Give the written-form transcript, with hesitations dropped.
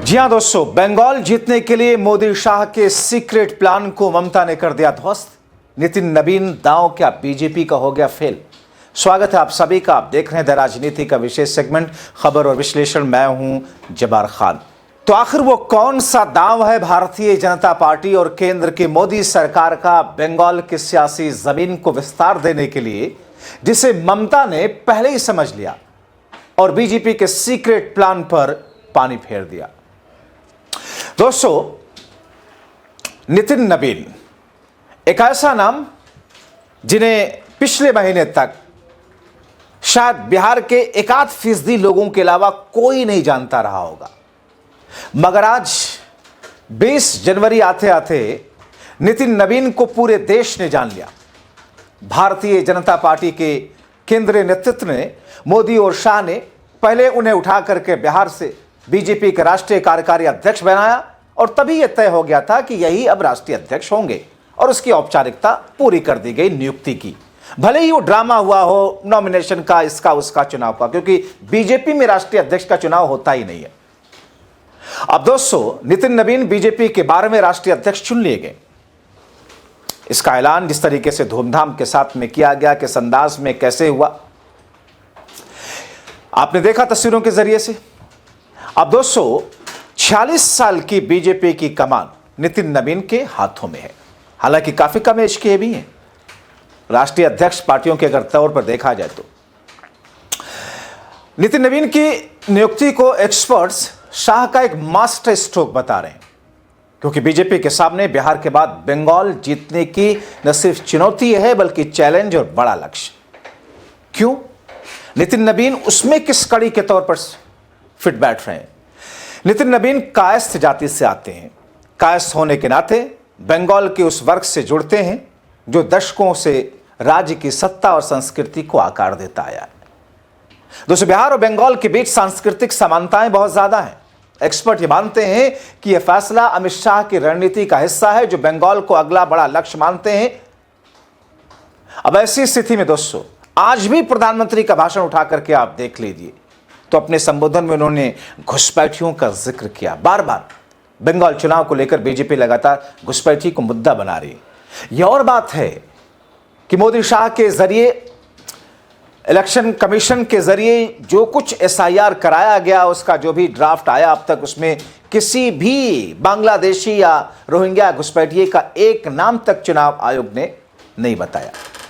जी हां दोस्तों, बंगाल जीतने के लिए मोदी शाह के सीक्रेट प्लान को ममता ने कर दिया ध्वस्त। नितिन नवीन दांव क्या बीजेपी का हो गया फेल। स्वागत है आप सभी का। आप देख रहे हैं द राजनीति का विशेष सेगमेंट खबर और विश्लेषण। मैं हूं जब्बार खान। तो आखिर वो कौन सा दांव है भारतीय जनता पार्टी और केंद्र की मोदी सरकार का बंगाल की सियासी जमीन को विस्तार देने के लिए, जिसे ममता ने पहले ही समझ लिया और बीजेपी के सीक्रेट प्लान पर पानी फेर दिया। दोस्तों, नितिन नवीन एक ऐसा नाम जिन्हें पिछले महीने तक शायद बिहार के 1% लोगों के अलावा कोई नहीं जानता रहा होगा, मगर आज 20 जनवरी आते आते नितिन नवीन को पूरे देश ने जान लिया। भारतीय जनता पार्टी के केंद्रीय नेतृत्व ने, मोदी और शाह ने पहले उन्हें उठा करके बिहार से बीजेपी के राष्ट्रीय कार्यकारी अध्यक्ष बनाया और तभी यह तय हो गया था कि यही अब राष्ट्रीय अध्यक्ष होंगे और उसकी औपचारिकता पूरी कर दी गई नियुक्ति की। भले ही वो ड्रामा हुआ हो नॉमिनेशन का, इसका उसका चुनाव का, क्योंकि बीजेपी में राष्ट्रीय अध्यक्ष का चुनाव होता ही नहीं है। अब दोस्तों, नितिन नवीन बीजेपी के 12वें राष्ट्रीय अध्यक्ष चुन लिए गए। इसका ऐलान जिस तरीके से धूमधाम के साथ में किया गया, किस अंदाज में कैसे हुआ, आपने देखा तस्वीरों के जरिए से। अब दोस्तों, 46 साल की बीजेपी की कमान नितिन नवीन के हाथों में है। हालांकि काफी कम एज के भी हैं, राष्ट्रीय अध्यक्ष पार्टियों के अगर तौर पर देखा जाए तो। नितिन नवीन की नियुक्ति को एक्सपर्ट्स शाह का एक मास्टर स्ट्रोक बता रहे हैं, क्योंकि बीजेपी के सामने बिहार के बाद बंगाल जीतने की न सिर्फ चुनौती है बल्कि चैलेंज और बड़ा लक्ष्य। क्यों? नितिन नवीन उसमें किस कड़ी के तौर पर फिट बैठ रहे हैं? नितिन नवीन कायस्थ जाति से आते हैं। कायस्थ होने के नाते बंगाल के उस वर्ग से जुड़ते हैं जो दशकों से राज्य की सत्ता और संस्कृति को आकार देता आया है। दोस्तों, बिहार और बंगाल के बीच सांस्कृतिक समानताएं बहुत ज्यादा हैं। एक्सपर्ट ये मानते हैं कि यह फैसला अमित शाह की रणनीति का हिस्सा है, जो बंगाल को अगला बड़ा लक्ष्य मानते हैं। अब ऐसी स्थिति में दोस्तों, आज भी प्रधानमंत्री का भाषण उठा करके आप देख लीजिए तो अपने संबोधन में उन्होंने घुसपैठियों का जिक्र किया। बार बार बंगाल चुनाव को लेकर बीजेपी लगातार घुसपैठी को मुद्दा बना रही है। यह और बात है कि मोदी शाह के जरिए, इलेक्शन कमीशन के जरिए जो कुछ SIR कराया गया, उसका जो भी ड्राफ्ट आया अब तक, उसमें किसी भी बांग्लादेशी या रोहिंग्या घुसपैठिए का एक नाम तक चुनाव आयोग ने नहीं बताया।